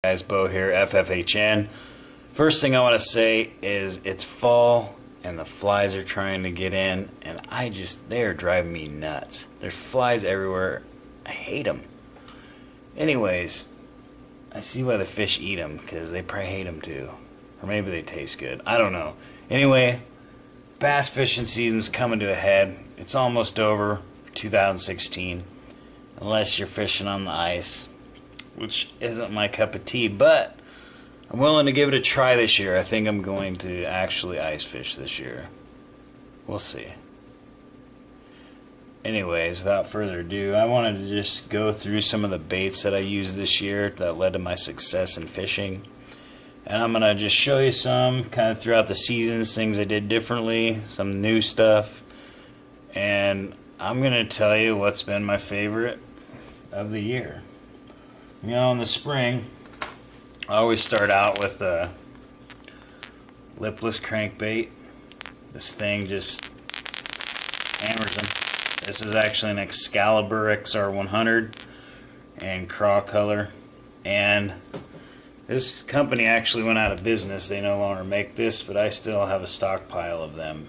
Guys, Bo here, FFHN. First thing I want to say is it's fall and the flies are trying to get in, and they are driving me nuts. There's flies everywhere. I hate them. Anyways, I see why the fish eat them, because they probably hate them too. Or maybe they taste good. I don't know. Anyway, bass fishing season's coming to a head. It's almost over for 2016, unless you're fishing on the ice, which isn't my cup of tea, but I'm willing to give it a try this year. I think I'm going to actually ice fish this year. We'll see. Anyways, without further ado, I wanted to just go through some of the baits that I used this year that led to my success in fishing. And I'm going to just show you some kind of throughout the seasons, things I did differently, some new stuff. And I'm going to tell you what's been my favorite of the year. You know, in the spring, I always start out with a lipless crankbait. This thing just hammers them. This is actually an Excalibur XR100 and craw color. And this company actually went out of business. They no longer make this, but I still have a stockpile of them.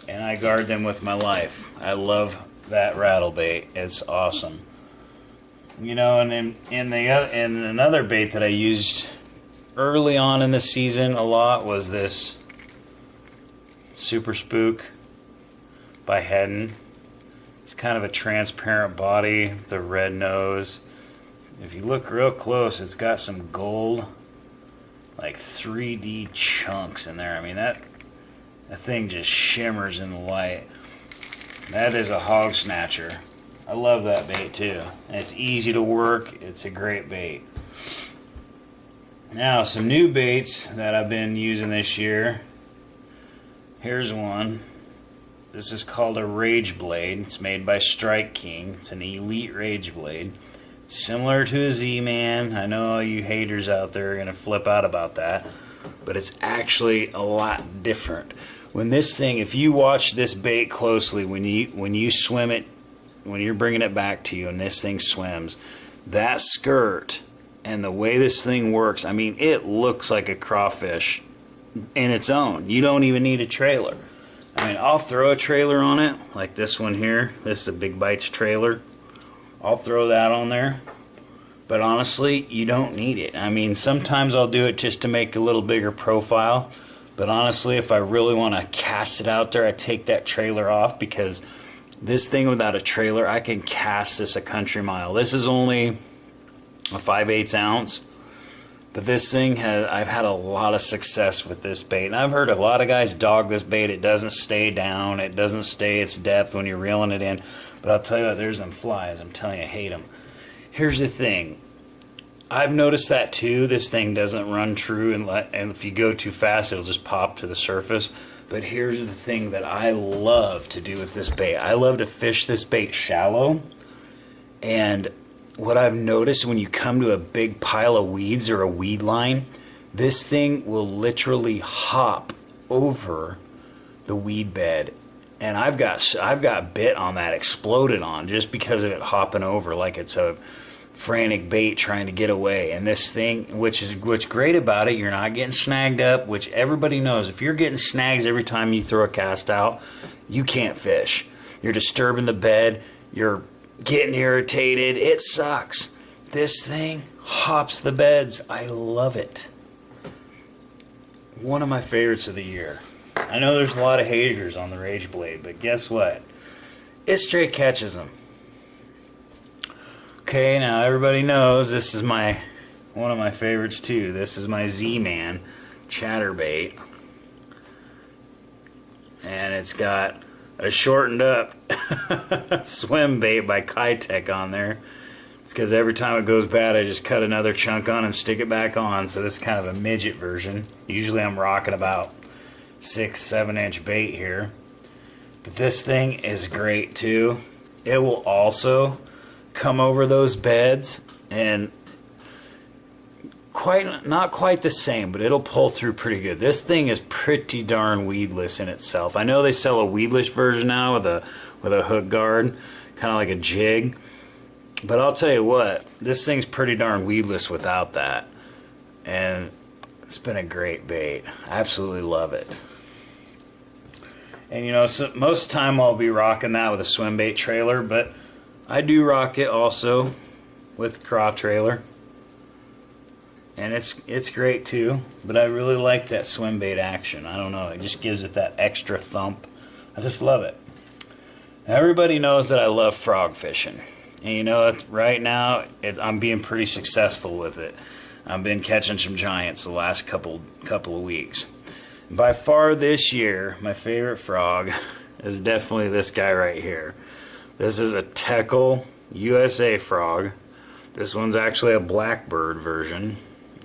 And I guard them with my life. I love that rattle bait. It's awesome. You know, and then and another bait that I used early on in the season a lot was this Super Spook by Heddon. It's kind of a transparent body, the red nose. If you look real close, it's got some gold, like 3D chunks in there. I mean, that thing just shimmers in the light. That is a hog snatcher. I love that bait too. And it's easy to work. It's a great bait. Now, some new baits that I've been using this year. Here's one. This is called a Rage Blade. It's made by Strike King. It's an elite Rage Blade. Similar to a Z-Man. I know all you haters out there are going to flip out about that. But it's actually a lot different. When this thing, if you watch this bait closely, when you swim it, when you're bringing it back to you and this thing swims, that skirt and the way this thing works, I mean, it looks like a crawfish in its own. You don't even need a trailer. I mean, I'll throw a trailer on it, like this one here. This is a Big Bites trailer. I'll throw that on there. But honestly, you don't need it. I mean, sometimes I'll do it just to make a little bigger profile. But honestly, if I really want to cast it out there, I take that trailer off, because this thing without a trailer, I can cast this a country mile. This is only a 5/8 ounce, but this thing I've had a lot of success with this bait. And I've heard a lot of guys dog this bait. It doesn't stay down. It doesn't stay its depth when you're reeling it in. But I'll tell you what, there's them flies. I'm telling you, I hate them. Here's the thing. I've noticed that too. This thing doesn't run true, and if you go too fast, it'll just pop to the surface. But here's the thing that I love to do with this bait. I love to fish this bait shallow. And what I've noticed, when you come to a big pile of weeds or a weed line, this thing will literally hop over the weed bed. And I've got bit on that, exploded on, just because of it hopping over like it's a frantic bait trying to get away. And this thing, what's great about it, you're not getting snagged up, which everybody knows. If you're getting snags every time you throw a cast out, you can't fish. You're disturbing the bed, you're getting irritated, it sucks. This thing hops the beds. I love it. One of my favorites of the year. I know there's a lot of haters on the Rage Blade, but guess what? It straight catches them. Okay, now everybody knows this is one of my favorites too. This is my Z-Man chatterbait. And it's got a shortened up swim bait by Kitech on there. It's because every time it goes bad, I just cut another chunk on and stick it back on. So this is kind of a midget version. Usually I'm rocking about 6-7 inch bait here. But this thing is great too. It will also come over those beds, and not quite the same, but it'll pull through pretty good. This thing is pretty darn weedless in itself. I know they sell a weedless version now with a hook guard, kind of like a jig. But I'll tell you what, this thing's pretty darn weedless without that. and it's been a great bait. I absolutely love it. And you know, so most of the time I'll be rocking that with a swim bait trailer, but I do rock it also with craw trailer. And it's great too, but I really like that swim bait action. I don't know, it just gives it that extra thump. I just love it. Now, everybody knows that I love frog fishing. And you know, right now I'm being pretty successful with it. I've been catching some giants the last couple of weeks. By far this year, my favorite frog is definitely this guy right here. This is a Teckle USA frog. This one's actually a blackbird version.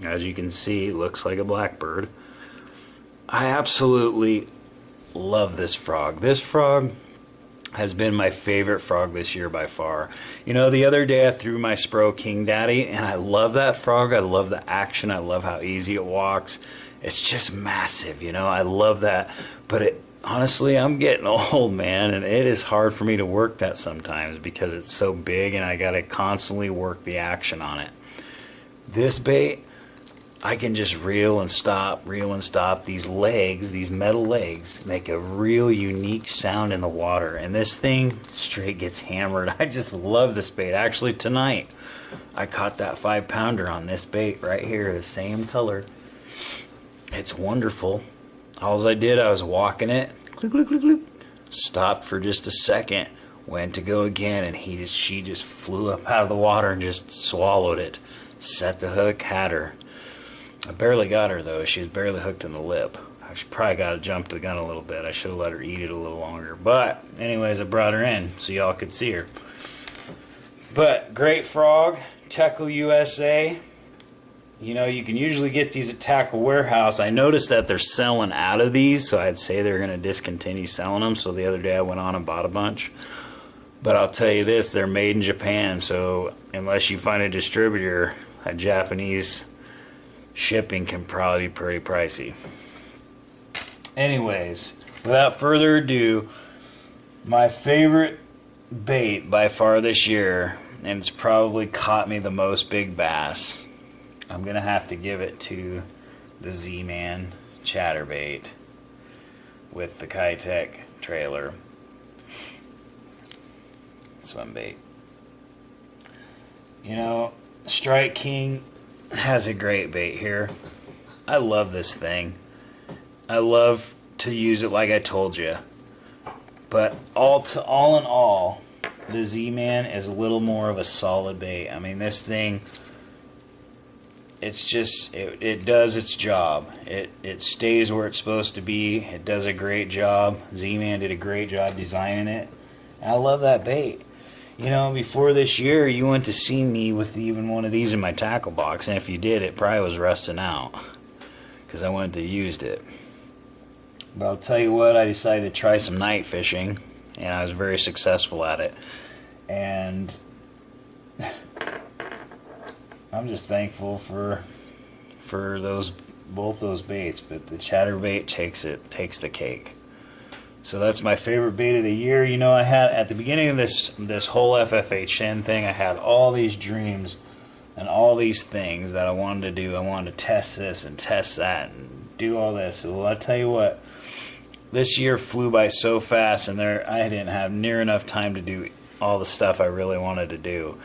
As you can see, it looks like a blackbird. I absolutely love this frog. This frog has been my favorite frog this year by far. You know, the other day I threw my Spro King Daddy, and I love that frog. I love the action. I love how easy it walks. It's just massive, you know. I love that. But honestly, I'm getting old, man, and it is hard for me to work that sometimes because it's so big and I got to constantly work the action on it. This bait, I can just reel and stop. These legs, these metal legs, make a real unique sound in the water. And this thing straight gets hammered. I just love this bait. Actually, tonight, I caught that 5-pounder on this bait right here, the same color. It's wonderful. All I did, I was walking it, click, click, click, click, stopped for just a second, went to go again, and she just flew up out of the water and just swallowed it. Set the hook, had her. I barely got her though. She was barely hooked in the lip. I should probably got to jump the gun a little bit. I should have let her eat it a little longer. But anyways, I brought her in so y'all could see her. But great frog, Teckle USA. You know, you can usually get these at Tackle Warehouse. I noticed that they're selling out of these, so I'd say they're going to discontinue selling them. So the other day I went on and bought a bunch. But I'll tell you this, they're made in Japan, so unless you find a distributor, a Japanese shipping can probably be pretty pricey. Anyways, without further ado, my favorite bait by far this year, and it's probably caught me the most big bass, I'm going to have to give it to the Z-Man chatterbait with the Keitech trailer swim bait. You know, Strike King has a great bait here. I love this thing. I love to use it like I told you. But all in all, the Z-Man is a little more of a solid bait. I mean, this thing, it's just, it does its job. It stays where it's supposed to be. It does a great job. Z-Man did a great job designing it. And I love that bait. You know, before this year, you went to see me with even one of these in my tackle box, and if you did, it probably was rusting out because I went to used it. But I'll tell you what, I decided to try some night fishing, and I was very successful at it. And I'm just thankful for both those baits, but the chatterbait takes the cake. So that's my favorite bait of the year. You know, I had at the beginning of this whole FFHN thing, I had all these dreams and all these things that I wanted to do. I wanted to test this and test that and do all this. Well, I tell you what, this year flew by so fast, and I didn't have near enough time to do all the stuff I really wanted to do.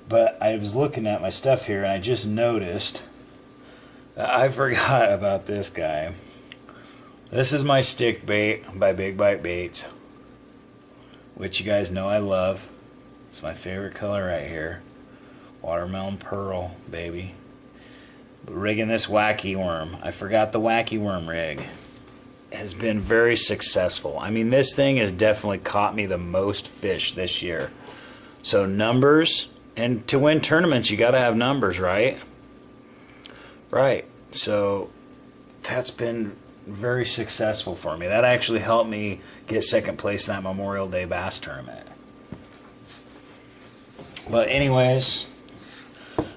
But I was looking at my stuff here, and I just noticed that I forgot about this guy. This is my stick bait by Big Bite Baits, which you guys know I love. It's my favorite color right here. Watermelon Pearl, baby. But rigging this wacky worm. I forgot the wacky worm rig. Has been very successful. I mean, this thing has definitely caught me the most fish this year. So numbers, and to win tournaments, you got to have numbers, right? Right. So that's been very successful for me. That actually helped me get second place in that Memorial Day Bass Tournament. But anyways,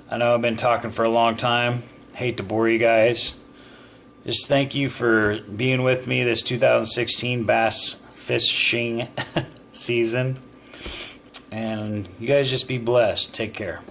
I know I've been talking for a long time. Hate to bore you guys. Just thank you for being with me this 2016 bass fishing season. And you guys just be blessed. Take care.